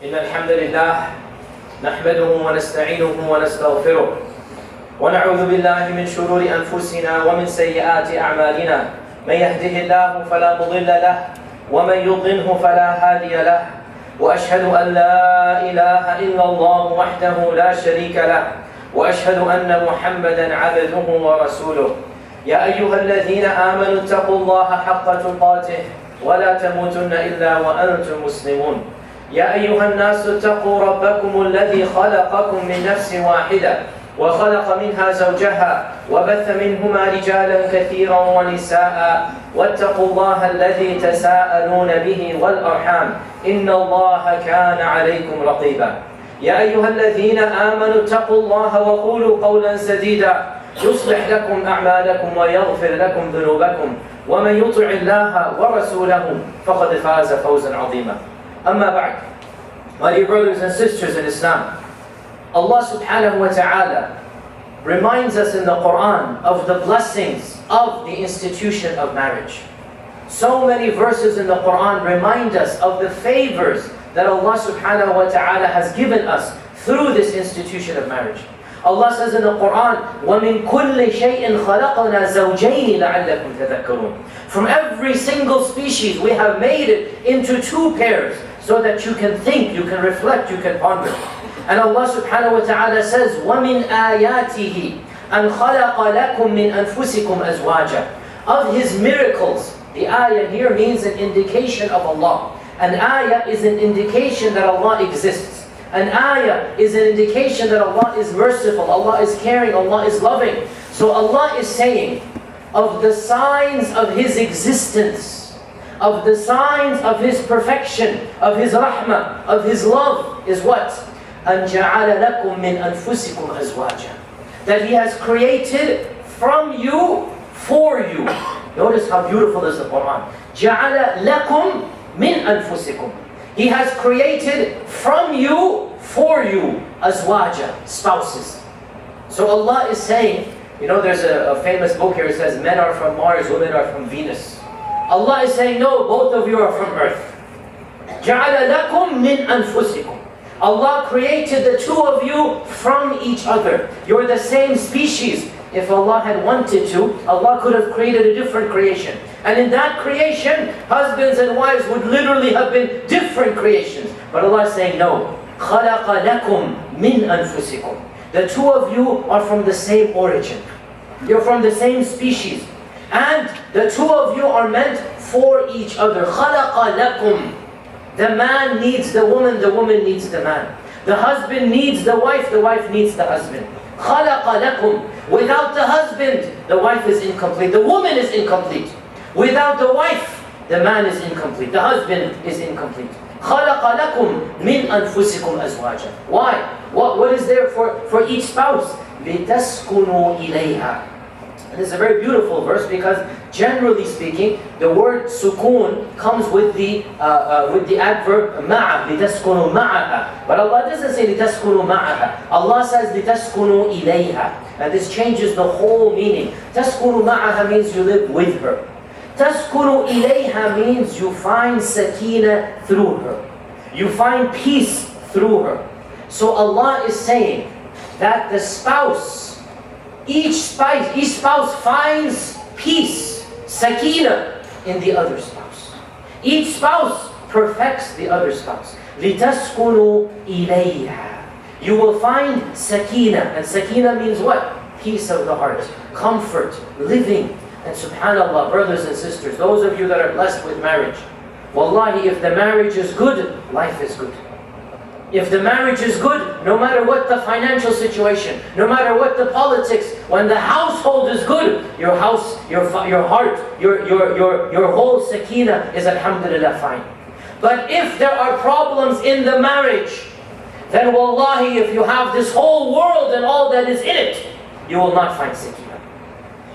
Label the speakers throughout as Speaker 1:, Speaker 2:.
Speaker 1: إن الحمد لله نحمده ونستعينه ونستغفره ونعوذ بالله من شرور أنفسنا ومن سيئات أعمالنا من يهده الله فلا مضل له ومن يضلله فلا هادي له وأشهد أن لا إله إلا الله وحده لا شريك له وأشهد أن محمدا عبده ورسوله يا أيها الذين آمنوا اتقوا الله حق تقاته ولا تموتن إلا وأنتم مسلمون يا أيها الناس اتقوا ربكم الذي خلقكم من نفس واحدة وخلق منها زوجها وبث منهما رجالا كثيرا ونساء واتقوا الله الذي تساءلون به والأرحام إن الله كان عليكم رقيبا يا أيها الذين آمنوا اتقوا الله وقولوا قولا سديدا يصلح لكم أعمالكم ويغفر لكم ذنوبكم ومن يطع الله ورسوله فقد فاز فوزا عظيما أما بعد. My dear brothers and sisters in Islam, Allah subhanahu wa ta'ala reminds us in the Qur'an of the blessings of the institution of marriage. So many verses in the Qur'an remind us of the favors that Allah subhanahu wa ta'ala has given us through this institution of marriage. Allah says in the Qur'an, وَمِن كُلِّ شَيْءٍ خَلَقْنَا زَوْجَيْنِ لَعَلَّكُمْ تَذَكَّرُونَ. From every single species we have made it into two pairs so that you can think, you can reflect, you can ponder. And Allah subhanahu wa ta'ala says, وَمِنْ آيَاتِهِ أَنْ خَلَقَ لَكُم مِّنْ أَنفُسِكُمْ أَزْوَاجًا. Of His miracles, the ayah here means an indication of Allah. An ayah is an indication that Allah exists. An ayah is an indication that Allah is merciful, Allah is caring, Allah is loving. So Allah is saying, of the signs of His existence, of the signs of His perfection, of His rahmah, of His love, is what? أَنْ جَعَلَ لَكُم مِّنْ أَنفُسِكُمْ أَزْوَاجًا. That He has created from you, for you. Notice how beautiful is the Qur'an. جَعَلَ لَكُم مِّنْ أَنفُسِكُمْ. He has created from you, for you, azwaja, spouses. So Allah is saying, you know, there's a famous book here, it says, men are from Mars, women are from Venus. Allah is saying, no, both of you are from Earth. جَعَلَ لَكُم مِّنْ أَنفُسِكُمْ. Allah created the two of you from each other. You're the same species. If Allah had wanted to, Allah could have created a different creation. And in that creation, husbands and wives would literally have been different creations. But Allah is saying, no. خَلَقَ لَكُم مِّنْ أَنفُسِكُمْ. The two of you are from the same origin. You're from the same species. And the two of you are meant for each other. خَلَقَ لَكُم. The man needs the woman needs the man. The husband needs the wife needs the husband. خَلَقَ لَكُم. Without the husband, the wife is incomplete. The woman is incomplete. Without the wife, the man is incomplete. The husband is incomplete. خَلَقَ لَكُم مِّنْ أَنفُسِكُمْ أَزْوَاجًا. Why? What is there for each spouse? لِتَسْكُنُوا إِلَيْهَا. And this is a very beautiful verse because generally speaking, the word sukoon comes with the adverb ma'a, لِتَسْكُنُوا مَعَهَا. But Allah doesn't say لِتَسْكُنُوا مَعَهَا. Allah says لِتَسْكُنُوا إِلَيْهَا. And this changes the whole meaning. تَسْكُنُوا مَعَهَا means you live with her. تَسْكُنُوا إِلَيْهَا means you find sakeenah through her. You find peace through her. So Allah is saying that the spouse, each spouse finds peace, sakeenah, in the other spouse. Each spouse perfects the other spouse. لِتَسْكُنُوا إِلَيْهَا. You will find sakeenah. And sakeenah means what? Peace of the heart, comfort, living. And subhanAllah, brothers and sisters, those of you that are blessed with marriage, wallahi, if the marriage is good, life is good. If the marriage is good, no matter what the financial situation, no matter what the politics, when the household is good, your house, your heart, your whole sakeenah is alhamdulillah fine. But if there are problems in the marriage, then wallahi, if you have this whole world and all that is in it, you will not find sakeenah.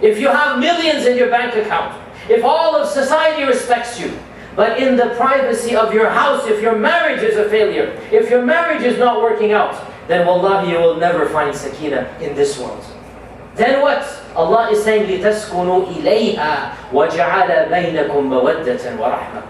Speaker 1: If you have millions in your bank account, if all of society respects you, but in the privacy of your house, if your marriage is a failure, if your marriage is not working out, then wallahi, you will never find sakeenah in this world. Then what? Allah is saying, لِتَسْكُنُوا إِلَيْهَا وَجَعَلَ بَيْنَكُمْ مَوَدَّةً وَرَحْمَةً.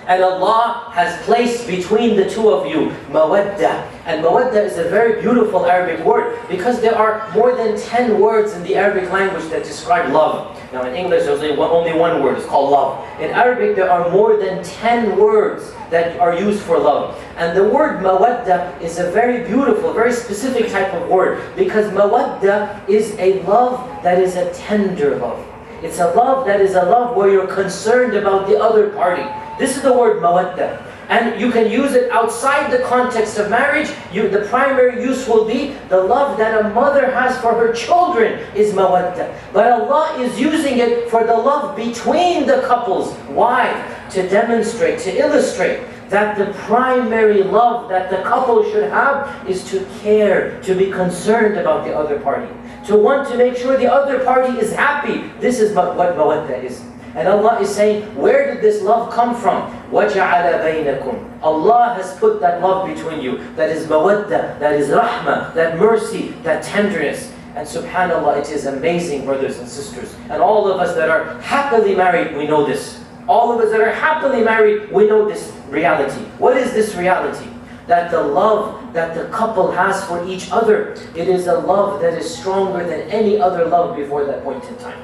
Speaker 1: And Allah has placed between the two of you mawadda. And mawadda is a very beautiful Arabic word because there are more than 10 words in the Arabic language that describe love. Now in English there's only one word, it's called love. In Arabic there are more than 10 words that are used for love. And the word mawadda is a very beautiful, very specific type of word because mawadda is a love that is a tender love. It's a love that is a love where you're concerned about the other party. This is the word mawadda. And you can use it outside the context of marriage. The primary use will be the love that a mother has for her children is mawadda. But Allah is using it for the love between the couples. Why? To demonstrate, to illustrate that the primary love that the couple should have is to care, to be concerned about the other party, to want to make sure the other party is happy. This is what mawadda is. And Allah is saying, where did this love come from? وَجَعَلَ بَيْنَكُمْ. Allah has put that love between you. That is mawadda, that is rahmah, that mercy, that tenderness. And subhanAllah, it is amazing, brothers and sisters. And all of us that are happily married, we know this. All of us that are happily married, we know this reality. What is this reality? That the love that the couple has for each other, it is a love that is stronger than any other love before that point in time.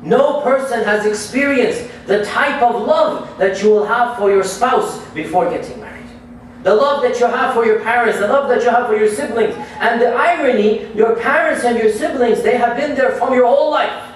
Speaker 1: No person has experienced the type of love that you will have for your spouse before getting married. The love that you have for your parents, the love that you have for your siblings. And the irony, your parents and your siblings, they have been there from your whole life.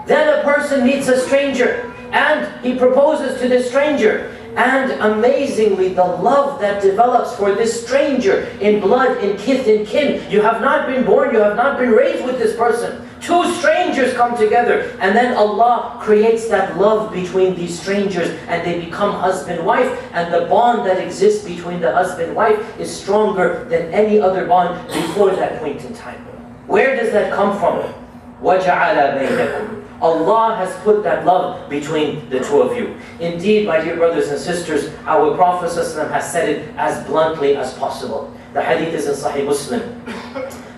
Speaker 1: Then a person meets a stranger and he proposes to this stranger. And amazingly, the love that develops for this stranger in blood, in kith, in kin. You have not been born, you have not been raised with this person. Two strangers come together, and then Allah creates that love between these strangers, and they become husband-wife, and the bond that exists between the husband-wife is stronger than any other bond before that point in time. Where does that come from? وَجَعَلَ بَيْنَكُمْ. Allah has put that love between the two of you. Indeed, my dear brothers and sisters, our Prophet ﷺ has said it as bluntly as possible. The hadith is in Sahih Muslim.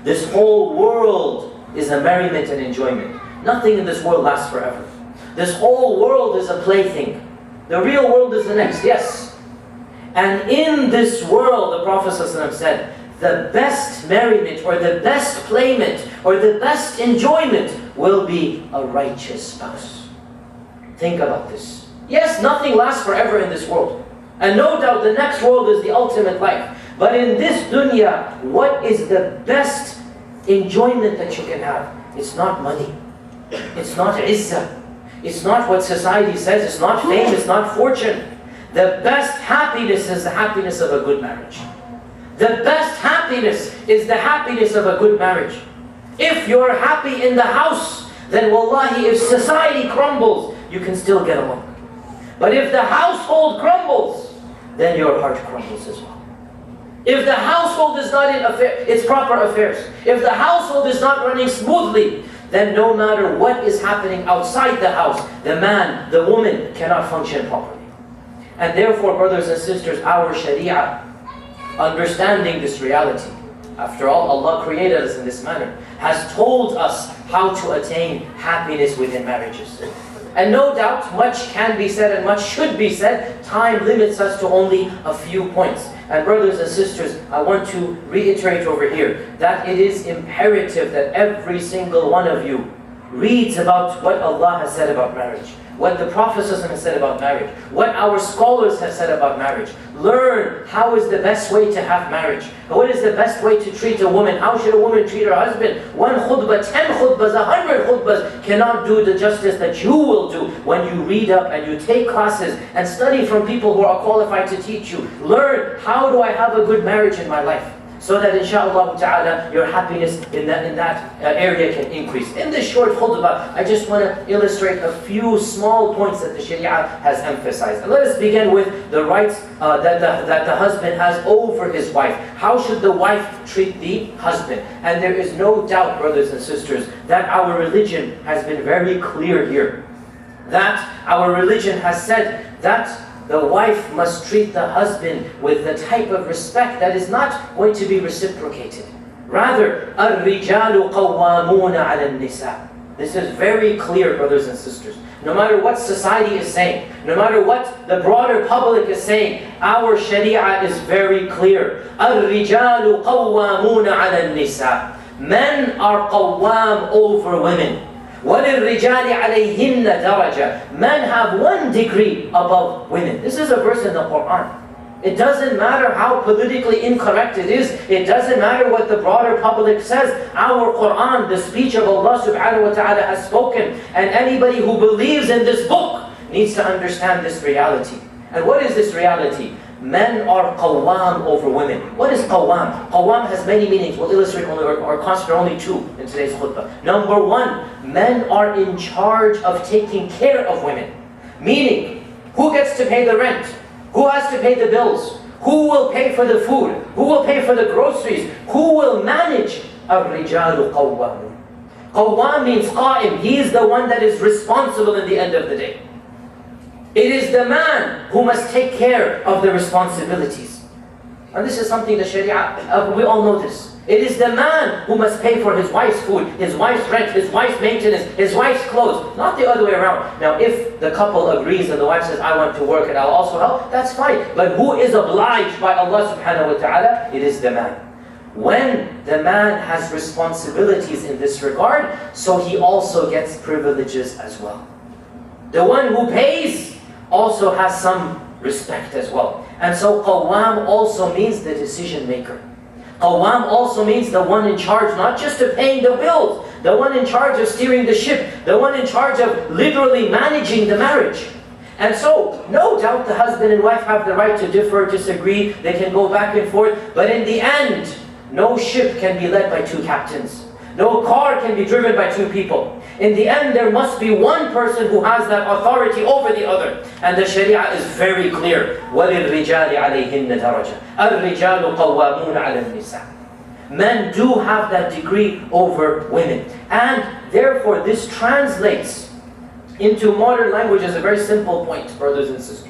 Speaker 1: This whole world is a merriment and enjoyment. Nothing in this world lasts forever. This whole world is a plaything. The real world is the next, yes. And in this world, the Prophet ﷺ said, the best merriment or the best playment or the best enjoyment will be a righteous spouse. Think about this. Yes, nothing lasts forever in this world. And no doubt the next world is the ultimate life. But in this dunya, what is the best enjoyment that you can have? It's not money. It's not izzah. It's not what society says. It's not fame. It's not fortune. The best happiness is the happiness of a good marriage. The best happiness is the happiness of a good marriage. If you're happy in the house, then wallahi, if society crumbles, you can still get along. But if the household crumbles, then your heart crumbles as well. If the household is not in its proper affairs, if the household is not running smoothly, then no matter what is happening outside the house, the man, the woman cannot function properly. And therefore, brothers and sisters, our Sharia, understanding this reality, after all, Allah created us in this manner, has told us how to attain happiness within marriages. And no doubt, much can be said and much should be said. Time limits us to only a few points. And brothers and sisters, I want to reiterate over here that it is imperative that every single one of you reads about what Allah has said about marriage, what the Prophet has said about marriage, what our scholars have said about marriage. Learn how is the best way to have marriage. What is the best way to treat a woman? How should a woman treat her husband? 1 khutbah, 10 khutbahs, 100 khutbahs cannot do the justice that you will do when you read up and you take classes and study from people who are qualified to teach you. Learn, how do I have a good marriage in my life? So that inshaAllah ta'ala, your happiness in that area can increase. In this short khutbah, I just want to illustrate a few small points that the Sharia has emphasized. And let us begin with the rights that the husband has over his wife. How should the wife treat the husband? And there is no doubt, brothers and sisters, that our religion has been very clear here. That our religion has said that the wife must treat the husband with the type of respect that is not going to be reciprocated. Rather, الرِّجَالُ قَوَّامُونَ عَلَى النِّسَاءِ. This is very clear, brothers and sisters. No matter what society is saying, no matter what the broader public is saying, our Sharia is very clear. الرِّجَالُ قَوَّامُونَ عَلَى النِّسَاءِ. Men are qawwam over women. وَلِلرِّجَالِ عَلَيْهِنَّ دَرَجَةً. Men have 1 degree above women. This is a verse in the Qur'an. It doesn't matter how politically incorrect it is. It doesn't matter what the broader public says. Our Qur'an, the speech of Allah subhanahu wa ta'ala has spoken. And anybody who believes in this book needs to understand this reality. And what is this reality? Men are qawwam over women. What is qawwam? Qawwam has many meanings. We'll illustrate only or consider only 2 in today's khutbah. Number 1, men are in charge of taking care of women. Meaning, who gets to pay the rent? Who has to pay the bills? Who will pay for the food? Who will pay for the groceries? Who will manage? الرِّجَالُ قَوَّامٌ. Qawwam means qa'im. He is the one that is responsible in the end of the day. It is the man who must take care of the responsibilities. And this is something the Sharia, we all know this. It is the man who must pay for his wife's food, his wife's rent, his wife's maintenance, his wife's clothes, not the other way around. Now if the couple agrees and the wife says, I want to work and I'll also help, that's fine. But who is obliged by Allah subhanahu wa ta'ala? It is the man. When the man has responsibilities in this regard, so he also gets privileges as well. The one who pays also has some respect as well. And so qawwam also means the decision maker. Qawwam also means the one in charge, not just of paying the bills, the one in charge of steering the ship, the one in charge of literally managing the marriage. And so, no doubt the husband and wife have the right to differ, disagree, they can go back and forth, but in the end, no ship can be led by 2 captains. No car can be driven by 2 people. In the end, there must be one person who has that authority over the other. And the Sharia is very clear. وَلِلرِّجَالِ عَلَيْهِنَّ دَرَجَةً. الرِّجَالُ قَوَّامُونَ عَلَى النِّسَاءِ. Men do have that degree over women. And therefore, this translates into modern language as a very simple point, brothers and sisters.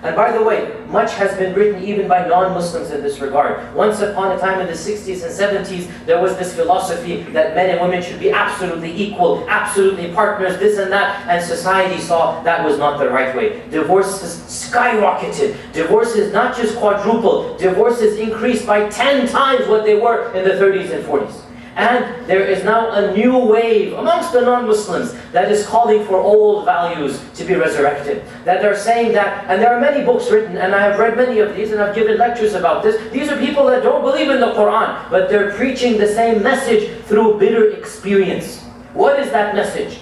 Speaker 1: And by the way, much has been written even by non-Muslims in this regard. Once upon a time in the 60s and 70s, there was this philosophy that men and women should be absolutely equal, absolutely partners, this and that, and society saw that was not the right way. Divorces skyrocketed. Divorces not just quadrupled, divorces increased by 10 times what they were in the 30s and 40s. And there is now a new wave amongst the non-Muslims that is calling for old values to be resurrected. That they're saying that, and there are many books written, and I have read many of these, and I've given lectures about this. These are people that don't believe in the Qur'an, but they're preaching the same message through bitter experience. What is that message?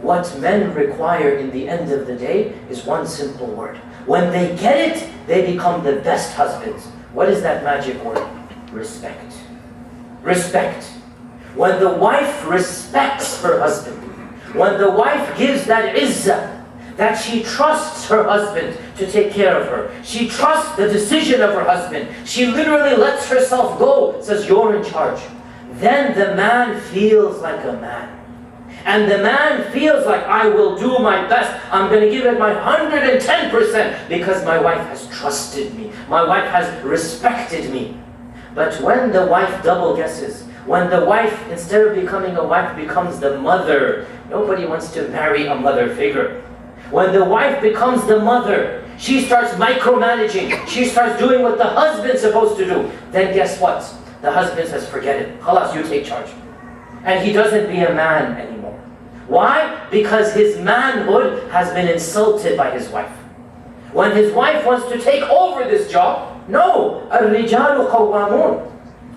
Speaker 1: What men require in the end of the day is one simple word. When they get it, they become the best husbands. What is that magic word? Respect. Respect. When the wife respects her husband, when the wife gives that izzah, that she trusts her husband to take care of her, she trusts the decision of her husband, she literally lets herself go, says, you're in charge, then the man feels like a man. And the man feels like, I will do my best, I'm going to give it my 110% because my wife has trusted me, my wife has respected me. But when the wife double guesses, when the wife, instead of becoming a wife, becomes the mother, nobody wants to marry a mother figure. When the wife becomes the mother, she starts micromanaging, she starts doing what the husband's supposed to do. Then guess what? The husband says, forget it, khalas, you take charge. And he doesn't be a man anymore. Why? Because his manhood has been insulted by his wife. When his wife wants to take over this job, no, الرِّجَالُ قَوَّامُونَ.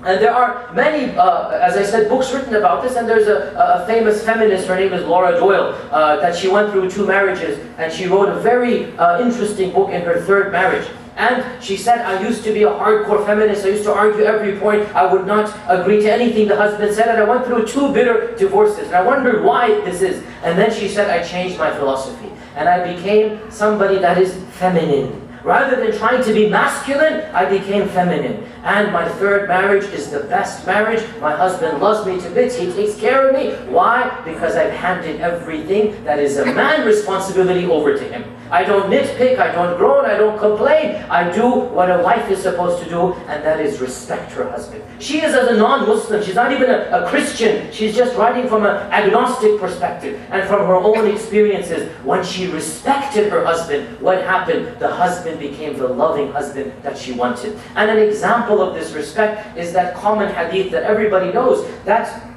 Speaker 1: And there are many, as I said, books written about this, and there's a famous feminist, her name is Laura Doyle, that she went through 2 marriages, and she wrote a very interesting book in her 3rd marriage. And she said, I used to be a hardcore feminist, I used to argue every point, I would not agree to anything the husband said, and I went through 2 bitter divorces, and I wondered why this is. And then she said, I changed my philosophy, and I became somebody that is feminine. Rather than trying to be masculine, I became feminine. And my 3rd marriage is the best marriage. My husband loves me to bits. He takes care of me. Why? Because I've handed everything that is a man's responsibility over to him. I don't nitpick, I don't groan, I don't complain. I do what a wife is supposed to do, and that is respect her husband. She is as a non-Muslim, she's not even a Christian. She's just writing from an agnostic perspective and from her own experiences. When she respected her husband, what happened? The husband became the loving husband that she wanted. And an example of this respect is that common hadith that everybody knows, that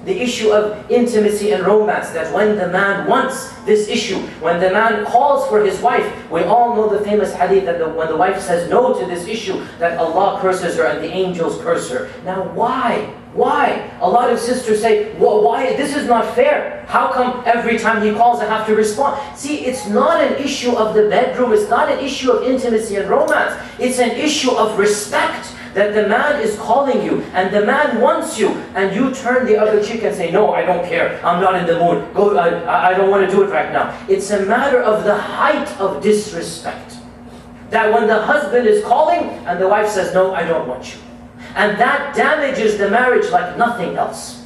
Speaker 1: the issue of intimacy and romance, that when the man wants this issue, when the man calls for his wife, we all know the famous hadith that when the wife says no to this issue, that Allah curses her and the angels curse her. Now why? Why? A lot of sisters say, well, why? This is not fair. How come every time he calls I have to respond? See, it's not an issue of the bedroom, it's not an issue of intimacy and romance. It's an issue of respect. That the man is calling you and the man wants you, and you turn the other cheek and say, no, I don't care, I'm not in the mood, go, I don't want to do it right now. It's a matter of the height of disrespect. That when the husband is calling and the wife says, no, I don't want you. And that damages the marriage like nothing else.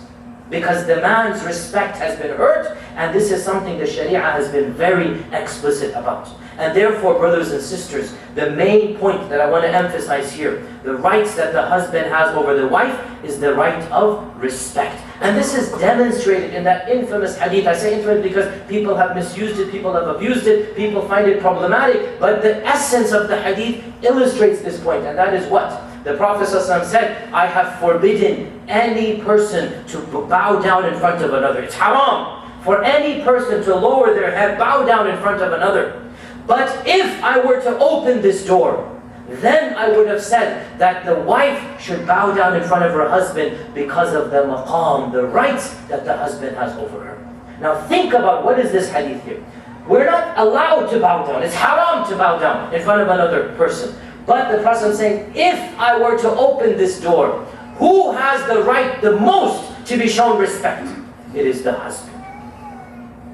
Speaker 1: Because the man's respect has been hurt, and this is something the Sharia has been very explicit about. And therefore, brothers and sisters, the main point that I want to emphasize here, the rights that the husband has over the wife is the right of respect. And this is demonstrated in that infamous hadith. I say infamous because people have misused it, people have abused it, people find it problematic, but the essence of the hadith illustrates this point, and that is what? The Prophet ﷺ said, I have forbidden any person to bow down in front of another. It's haram for any person to lower their head, bow down in front of another. But if I were to open this door, then I would have said that the wife should bow down in front of her husband because of the maqam, the rights that the husband has over her. Now think about what is this hadith here. We're not allowed to bow down. It's haram to bow down in front of another person. But the Prophet is saying, if I were to open this door, who has the right the most to be shown respect? It is the husband.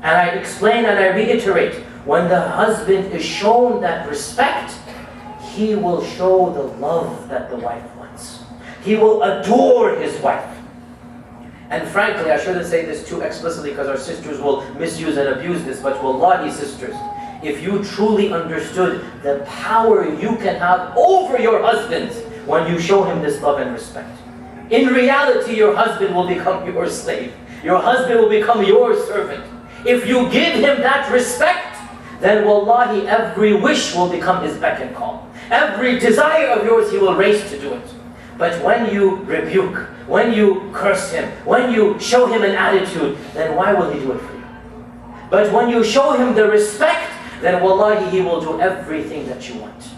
Speaker 1: And I explain and I reiterate, when the husband is shown that respect, he will show the love that the wife wants. He will adore his wife. And frankly, I shouldn't say this too explicitly because our sisters will misuse and abuse this, but wallahi sisters, if you truly understood the power you can have over your husband when you show him this love and respect. In reality, your husband will become your slave. Your husband will become your servant. If you give him that respect, then wallahi every wish will become his beck and call. Every desire of yours he will race to do it. But when you rebuke, when you curse him, when you show him an attitude, then why will he do it for you? But when you show him the respect, then wallahi he will do everything that you want.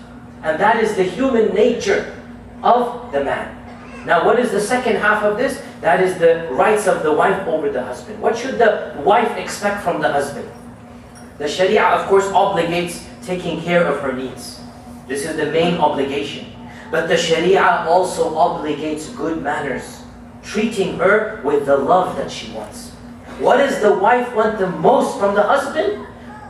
Speaker 1: And that is the human nature of the man. Now what is the second half of this? That is the rights of the wife over the husband. What should the wife expect from the husband? The Sharia, of course, obligates taking care of her needs. This is the main obligation. But the Sharia also obligates good manners, treating her with the love that she wants. What does the wife want the most from the husband?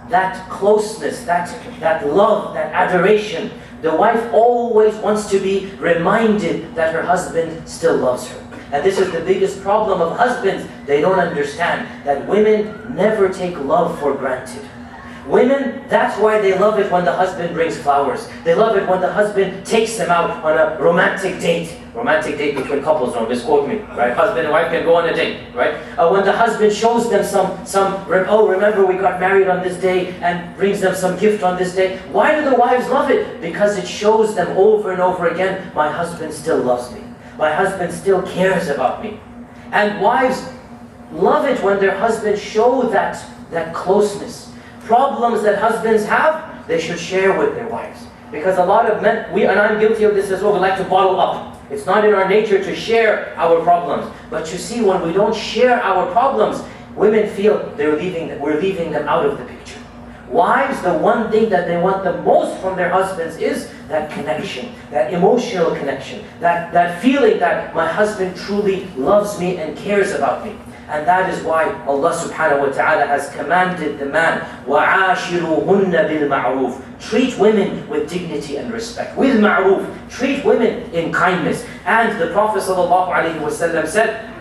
Speaker 1: That closeness, that love, that adoration. The wife always wants to be reminded that her husband still loves her. And this is the biggest problem of husbands. They don't understand that women never take love for granted. Women, that's why they love it when the husband brings flowers. They love it when the husband takes them out on a romantic date. Romantic date between couples, don't misquote me, right? Husband and wife can go on a date, right? When the husband shows them oh, remember we got married on this day, and brings them some gift on this day. Why do the wives love it? Because it shows them over and over again, my husband still loves me. My husband still cares about me. And wives love it when their husbands show that closeness. Problems that husbands have, they should share with their wives. Because a lot of men, and I'm guilty of this as well, we like to bottle up. It's not in our nature to share our problems. But you see, when we don't share our problems, women feel we're leaving them out of the picture. Wives, the one thing that they want the most from their husbands is that connection, that emotional connection, that feeling that my husband truly loves me and cares about me. And that is why Allah subhanahu wa ta'ala has commanded the man, وَعَاشِرُوهُنَّ بِالْمَعْرُوفِ. Treat women with dignity and respect. With ma'roof. Treat women in kindness. And the Prophet sallallahu alaihi wasallam said,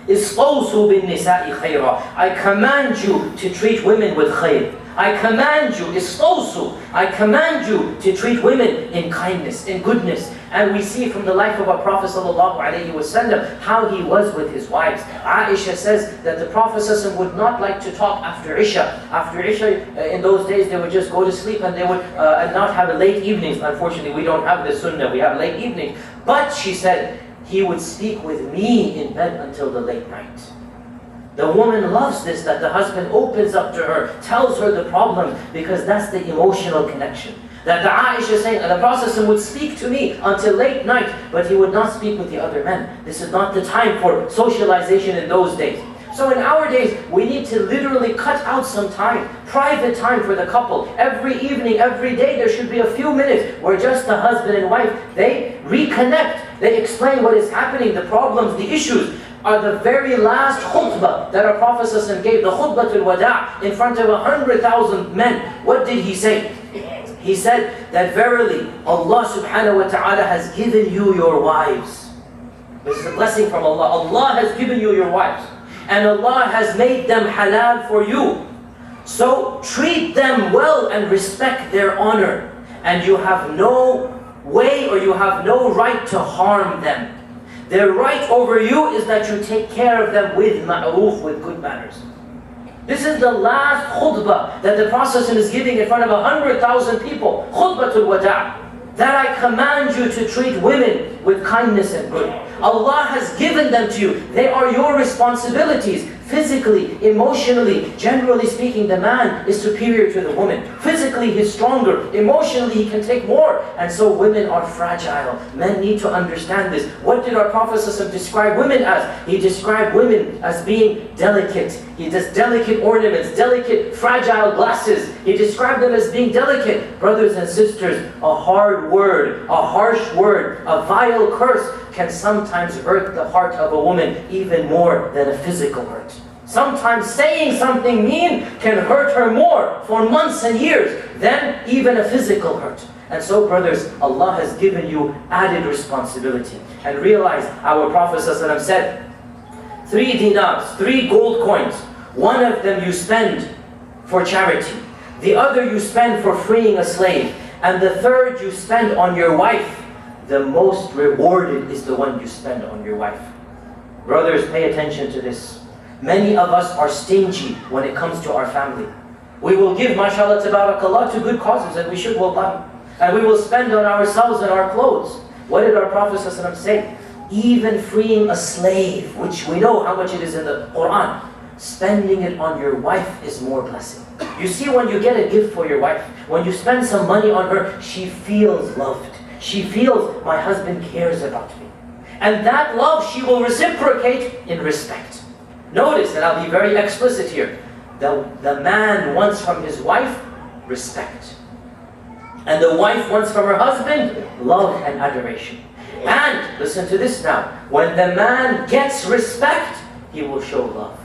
Speaker 1: استوصوا بالنساء خيرا. I command you to treat women with khayr. I command you, istawsu, I command you to treat women in kindness, in goodness. And we see from the life of our Prophet ﷺ how he was with his wives. Aisha says that the Prophet ﷺ would not like to talk after Isha. After Isha, in those days, they would just go to sleep and they would not have late evenings. Unfortunately, we don't have this sunnah, we have late evenings. But she said, he would speak with me in bed until the late night. The woman loves this, that the husband opens up to her, tells her the problem, because that's the emotional connection. That the Aisha is saying, the Prophet would speak to me until late night, but he would not speak with the other men. This is not the time for socialization in those days. So in our days, we need to literally cut out some time, private time for the couple. Every evening, every day, there should be a few minutes where just the husband and wife, they reconnect, they explain what is happening, the problems, the issues. Are the very last khutbah that our Prophet ﷺ gave, the khutbatul wada' in front of 100,000 men. What did he say? He said that verily Allah subhanahu wa ta'ala has given you your wives. This is a blessing from Allah. Allah has given you your wives. And Allah has made them halal for you. So treat them well and respect their honor. And you have no way or you have no right to harm them. Their right over you is that you take care of them with ma'roof, with good manners. This is the last khutbah that the Prophet is giving in front of 100,000 people. Khutbatul wada'. That I command you to treat women with kindness and good. Allah has given them to you. They are your responsibilities. Physically, emotionally, generally speaking, the man is superior to the woman. Physically, he's stronger. Emotionally, he can take more. And so women are fragile. Men need to understand this. What did our Prophet ﷺ describe women as? He described women as being delicate. He does delicate ornaments, delicate, fragile glasses. He described them as being delicate. Brothers and sisters, a hard word, a harsh word, a vile curse can sometimes hurt the heart of a woman even more than a physical hurt. Sometimes saying something mean can hurt her more for months and years than even a physical hurt. And so brothers, Allah has given you added responsibility. And realize our Prophet ﷺ said, 3 dinars, 3 gold coins, one of them you spend for charity, the other you spend for freeing a slave, and the third you spend on your wife. The most rewarded is the one you spend on your wife. Brothers, pay attention to this. Many of us are stingy when it comes to our family. We will give, mashallah, tabarakallah, to good causes, and we should, wallah. And we will spend on ourselves and our clothes. What did our Prophet ﷺ say? Even freeing a slave, which we know how much it is in the Qur'an, spending it on your wife is more blessing. You see, when you get a gift for your wife, when you spend some money on her, she feels loved. She feels, my husband cares about me. And that love she will reciprocate in respect. Notice, and I'll be very explicit here, the man wants from his wife respect. And the wife wants from her husband love and adoration. And, listen to this now, when the man gets respect, he will show love.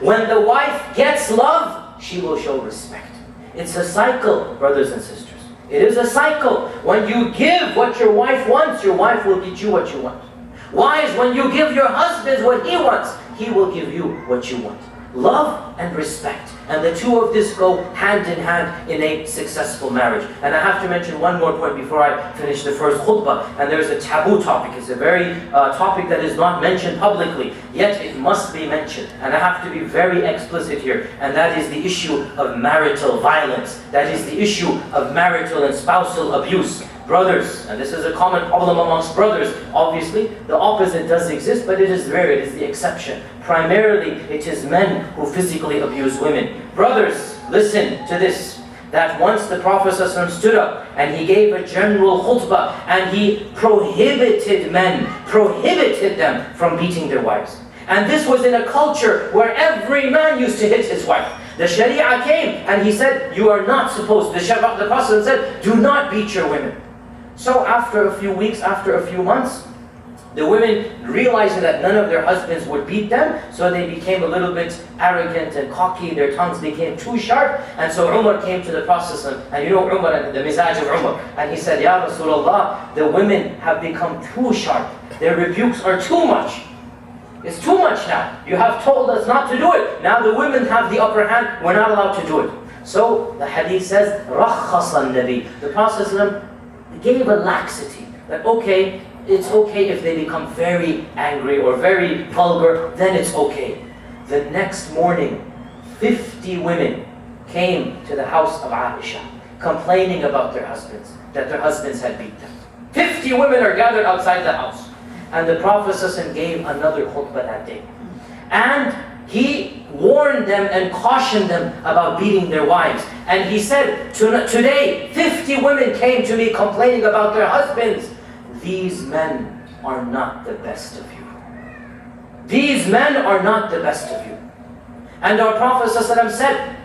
Speaker 1: When the wife gets love, she will show respect. It's a cycle, brothers and sisters. It is a cycle. When you give what your wife wants, your wife will get you what you want. Wives, when you give your husband what he wants, he will give you what you want. Love and respect. And the two of this go hand in hand in a successful marriage. And I have to mention one more point before I finish the first khutbah. And there's a taboo topic. It's a very topic that is not mentioned publicly. Yet it must be mentioned. And I have to be very explicit here. And that is the issue of marital violence. That is the issue of marital and spousal abuse. Brothers, and this is a common problem amongst brothers, obviously, the opposite does exist, but it is rare, it is the exception. Primarily, it is men who physically abuse women. Brothers, listen to this, that once the Prophet ﷺ stood up and he gave a general khutbah and he prohibited men, prohibited them from beating their wives. And this was in a culture where every man used to hit his wife. The Sharia came and he said, you are not supposed, the Prophet said, do not beat your women. So after a few weeks, after a few months, the women realizing that none of their husbands would beat them, so they became a little bit arrogant and cocky, their tongues became too sharp, and so Umar came to the Prophet, and you know Umar and the mizaj of Umar, and he said, Ya Rasulullah, the women have become too sharp, their rebukes are too much. It's too much now. You have told us not to do it. Now the women have the upper hand. We're not allowed to do it. So the hadith says, رَخَّصَ النَّبِي. The Prophet ﷺ gave a laxity. That okay, it's okay if they become very angry or very vulgar, then it's okay. The next morning, 50 women came to the house of Aisha, complaining about their husbands, that their husbands had beat them. 50 women are gathered outside the house. And the Prophet ﷺ gave another khutbah that day. And he warned them and cautioned them about beating their wives. And he said, today 50 women came to me complaining about their husbands. These men are not the best of you. These men are not the best of you. And our Prophet ﷺ said,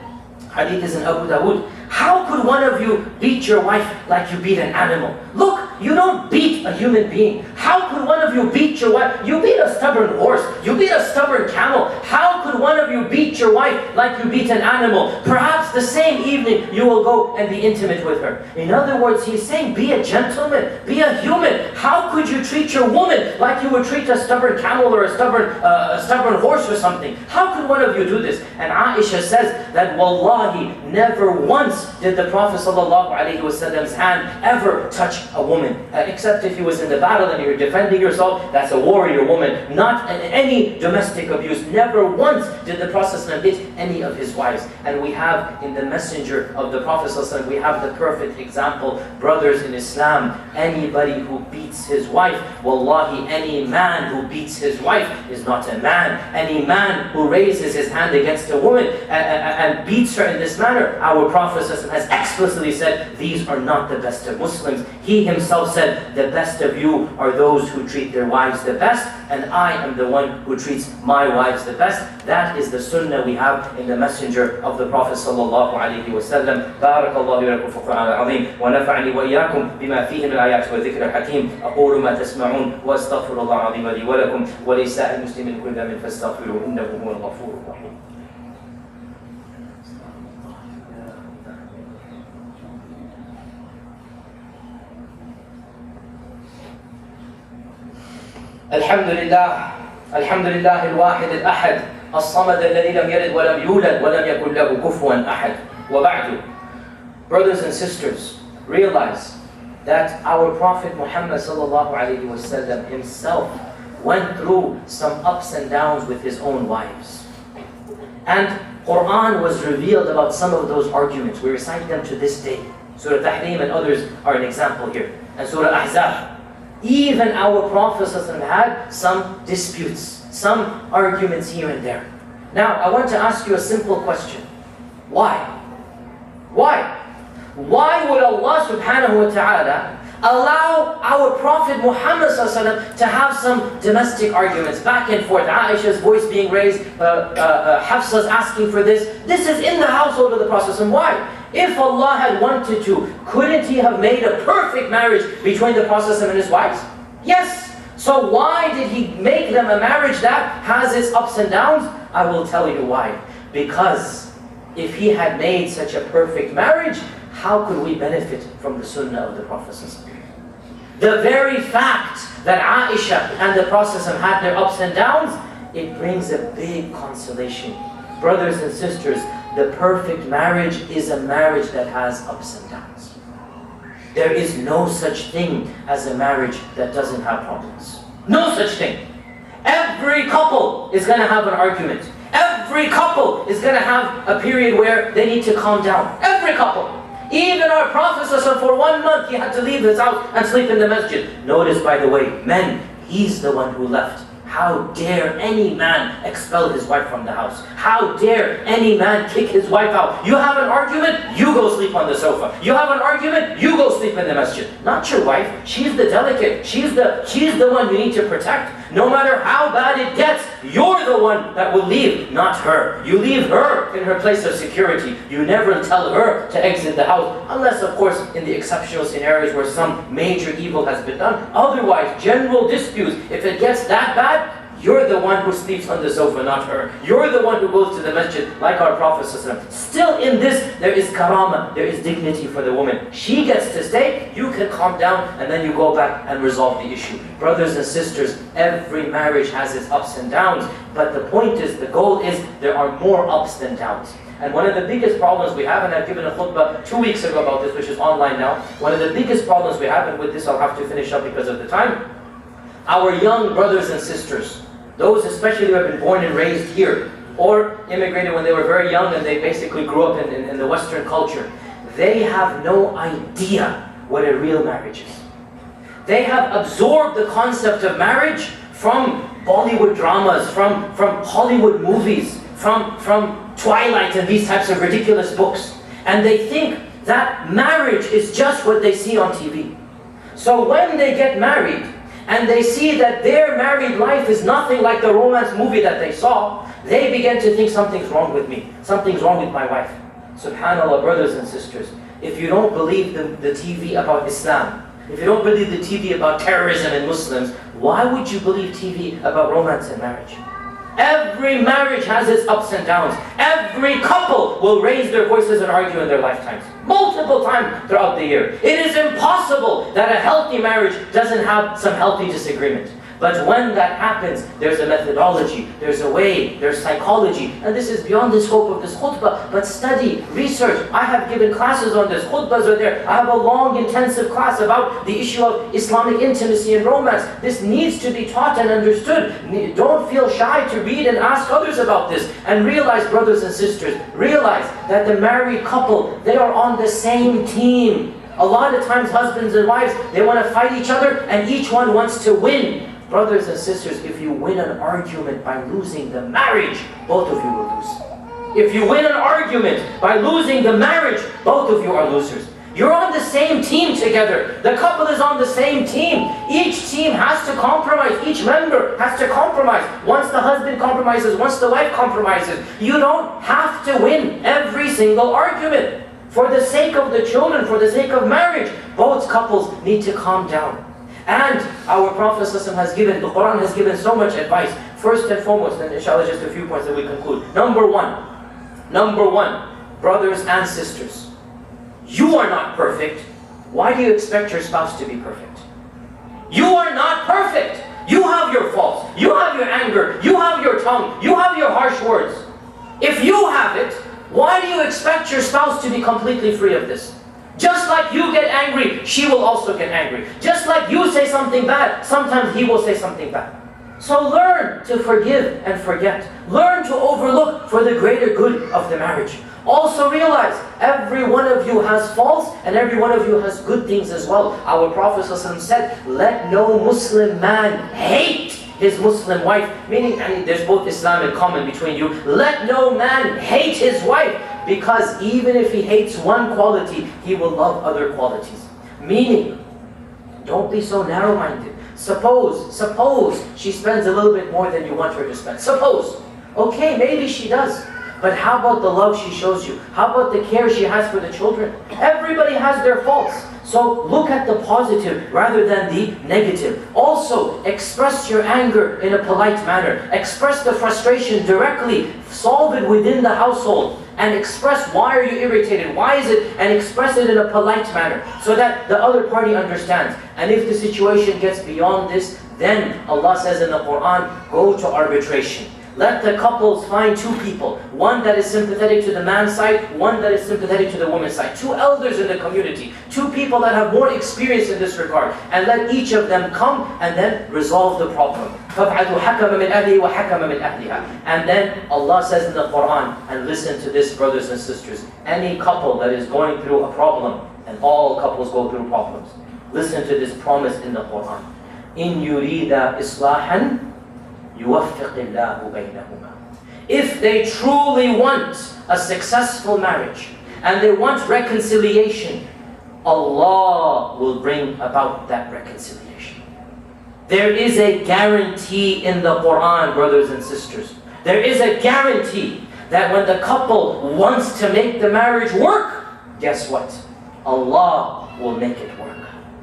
Speaker 1: hadith is in Abu Dawood, how could one of you beat your wife like you beat an animal? Look, you don't beat a human being. How could one of you beat your wife? You beat a stubborn horse. You beat a stubborn camel. How could one of you beat your wife like you beat an animal? Perhaps the same evening you will go and be intimate with her. In other words, he's saying, be a gentleman, be a human. How could you treat your woman like you would treat a stubborn camel or a stubborn horse or something? How could one of you do this? And Aisha says that, wallahi, never once did the Prophet ﷺ's hand ever touch a woman. Except if he was in the battle and you're defending yourself, that's a warrior woman. Not any domestic abuse. Never once did the Prophet ﷺ hit any of his wives. And we have in the messenger of the Prophet ﷺ, we have the perfect example. Brothers in Islam, anybody who beats his wife, wallahi, any man who beats his wife is not a man. Any man who raises his hand against a woman and beats her in this manner, our Prophet ﷺ has explicitly said, these are not the best of Muslims. He himself said, the best of you are those who treat their wives the best, and I am the one who treats my wives the best. That is the sunnah we have in the messenger of the Prophet sallallahu alaihi wasallam. Barakallahu lakum fi Qur'an al-azim wa nafa'ani wa iyyakum bima fihi min al-ayat wa dhikr al-hakim. Aqulu ma tasma'un wa astaghfirullah al-azim li wa lakum wa li sa'il muslimin kulli dhanbin fastaghfiruhu innahu huwal ghafurur rahim. الحمد لله الواحد الأحد الصمد الذي لم يلد ولم يولد ولم يكن له كفوا أحد وبعد. Brothers and sisters, realize that our Prophet Muhammad sallallahu alaihi wasallam himself went through some ups and downs with his own wives. And Qur'an was revealed about some of those arguments. We recite them to this day. Surah Tahrim and others are an example here. And Surah Ahzab. Even our Prophet had some disputes, some arguments here and there. Now, I want to ask you a simple question. Why? Why? Why would Allah subhanahu wa ta'ala allow our Prophet Muhammad to have some domestic arguments, back and forth, Aisha's voice being raised, Hafsa's asking for this. This is in the household of the Prophet. Why? If Allah had wanted to, couldn't He have made a perfect marriage between the Prophet and his wives? Yes. So why did He make them a marriage that has its ups and downs? I will tell you why. Because if He had made such a perfect marriage, how could we benefit from the sunnah of the Prophet? The very fact that Aisha and the Prophet had their ups and downs, it brings a big consolation. Brothers and sisters, the perfect marriage is a marriage that has ups and downs. There is no such thing as a marriage that doesn't have problems. No such thing. Every couple is going to have an argument. Every couple is going to have a period where they need to calm down. Every couple. Even our Prophet for 1 month, he had to leave his house and sleep in the masjid. Notice, by the way, men, he's the one who left. How dare any man expel his wife from the house? How dare any man kick his wife out? You have an argument, you go sleep on the sofa. You have an argument, you go sleep in the masjid. Not your wife. She's the delicate. She's the one you need to protect. No matter how bad it gets, you're the one that will leave, not her. You leave her in her place of security. You never tell her to exit the house, unless, of course, in the exceptional scenarios where some major evil has been done. Otherwise, general disputes, if it gets that bad, You're the one who sleeps on the sofa, not her. You're the one who goes to the masjid, like our Prophet ﷺ. Still in this, there is karama, there is dignity for the woman. She gets to stay, you can calm down, and then you go back and resolve the issue. Brothers and sisters, every marriage has its ups and downs, but the point is, the goal is, there are more ups than downs. And one of the biggest problems we have, and I've given a khutbah 2 weeks ago about this, which is online now. One of the biggest problems we have, and with this I'll have to finish up because of the time. Our young brothers and sisters, those especially who have been born and raised here, or immigrated when they were very young and they basically grew up in the Western culture, they have no idea what a real marriage is. They have absorbed the concept of marriage from Bollywood dramas, from Hollywood movies, from Twilight and these types of ridiculous books. And they think that marriage is just what they see on TV. So when they get married, and they see that their married life is nothing like the romance movie that they saw, they begin to think something's wrong with me, something's wrong with my wife. SubhanAllah, brothers and sisters, if you don't believe the TV about Islam, if you don't believe the TV about terrorism and Muslims, why would you believe TV about romance and marriage? Every marriage has its ups and downs. Every couple will raise their voices and argue in their lifetimes, multiple times throughout the year. It is impossible that a healthy marriage doesn't have some healthy disagreement. But when that happens, there's a methodology, there's a way, there's psychology. And this is beyond the scope of this khutbah, but study, research. I have given classes on this, khutbahs are there. I have a long, intensive class about the issue of Islamic intimacy and romance. This needs to be taught and understood. Don't feel shy to read and ask others about this. And realize, brothers and sisters, realize that the married couple, they are on the same team. A lot of times husbands and wives, they want to fight each other and each one wants to win. Brothers and sisters, if you win an argument by losing the marriage, both of you will lose. If you win an argument by losing the marriage, both of you are losers. You're on the same team together. The couple is on the same team. Each team has to compromise. Each member has to compromise. Once the husband compromises, once the wife compromises, you don't have to win every single argument. For the sake of the children, for the sake of marriage, both couples need to calm down. And our Prophet ﷺ has given, the Qur'an has given so much advice. First and foremost, and inshallah just a few points that we conclude. Number one, brothers and sisters, you are not perfect. Why do you expect your spouse to be perfect? You are not perfect. You have your faults. You have your anger. You have your tongue. You have your harsh words. If you have it, why do you expect your spouse to be completely free of this? Just like you get angry, she will also get angry. Just like you say something bad, sometimes he will say something bad. So learn to forgive and forget. Learn to overlook for the greater good of the marriage. Also realize, every one of you has faults and every one of you has good things as well. Our Prophet ﷺ said, let no Muslim man hate his Muslim wife, meaning there's both Islam in common between you. Let no man hate his wife, because even if he hates one quality, he will love other qualities. Meaning, don't be so narrow-minded. Suppose she spends a little bit more than you want her to spend. Suppose. Okay, maybe she does. But how about the love she shows you? How about the care she has for the children? Everybody has their faults. So look at the positive rather than the negative. Also, express your anger in a polite manner. Express the frustration directly. Solve it within the household. And express why are you irritated, why is it, and express it in a polite manner so that the other party understands. And if the situation gets beyond this, then Allah says in the Qur'an, go to arbitration. Let the couples find two people, one that is sympathetic to the man's side, one that is sympathetic to the woman's side. Two elders in the community, two people that have more experience in this regard, and let each of them come and then resolve the problem. And then Allah says in the Qur'an, and listen to this, brothers and sisters, any couple that is going through a problem, and all couples go through problems, listen to this promise in the Qur'an. In yurida islahan يُوَفِّقِ اللَّهُ بَيْنَهُمَا. If they truly want a successful marriage and they want reconciliation, Allah will bring about that reconciliation. There is a guarantee in the Qur'an, brothers and sisters. There is a guarantee that when the couple wants to make the marriage work, guess what? Allah will make it work.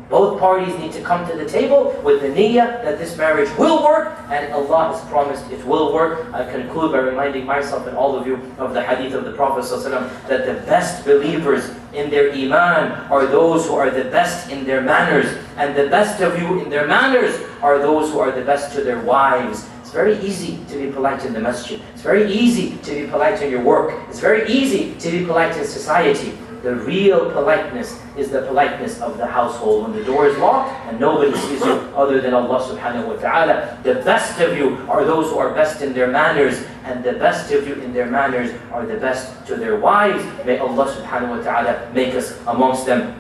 Speaker 1: Both parties need to come to the table with the niyyah that this marriage will work, and Allah has promised it will work. I conclude by reminding myself and all of you of the hadith of the Prophet ﷺ, that the best believers in their iman are those who are the best in their manners, and the best of you in their manners are those who are the best to their wives. It's very easy to be polite in the masjid. It's very easy to be polite in your work. It's very easy to be polite in society. The real politeness is the politeness of the household. When the door is locked and nobody sees you other than Allah subhanahu wa ta'ala. The best of you are those who are best in their manners, and the best of you in their manners are the best to their wives. May Allah subhanahu wa ta'ala make us amongst them.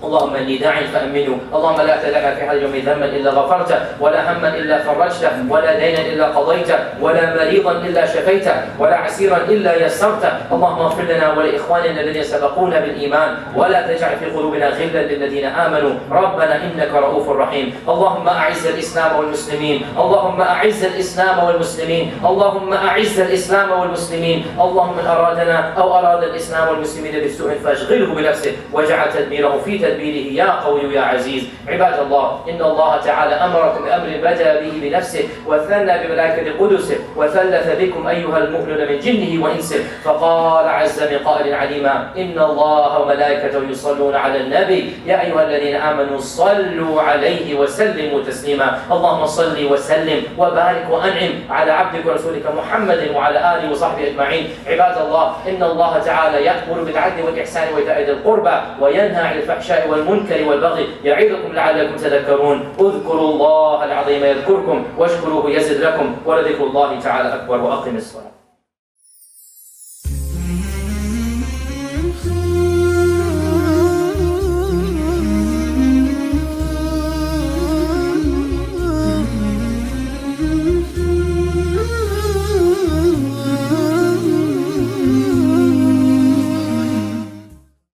Speaker 1: اللهم اني داع فامنه، اللهم لا تدع في هذا اليوم ذنبا الا غفرته، ولا هما الا فرجته، ولا دينا الا قضيته، ولا مريضا الا شفيته، ولا عسيرا الا يسرته. اللهم اغفر لنا ولاخواننا الذين سبقونا بالايمان، ولا تجعل في قلوبنا غلا للذين امنوا، ربنا انك رؤوف رحيم. اللهم اعز الاسلام والمسلمين، اللهم اعز الاسلام والمسلمين، اللهم اعز الاسلام والمسلمين. اللهم من ارادنا او اراد الاسلام والمسلمين بسوء فاشغله بنفسه واجعل تدبيره في تدبيره يا قوي يا عزيز. عباد الله، إن الله تعالى أمركم بأمر بدأ به بنفسه وثنى بملائكة قدسه وثلث بكم أيها المؤمنون من جنه وإنسه، فقال عز من قائل عليما: إن الله وملائكته يصلون على النبي يا أيها الذين آمنوا صلوا عليه وسلموا تسليما. اللهم صل وسلم وبارك وأنعم على عبدك ورسولك محمد وعلى آله وصحبه أجمعين. عباد الله، إن الله تعالى يأمر بالعدل والإحسان وإيتاء ذي القربى وينهى عن الفحشاء والمنكر والبغي يعظكم لعلكم تذكرون. اذكروا الله العظيم يذكركم واشكروه يزد لكم ولذكر الله تعالى أكبر. وأقم الصلاة.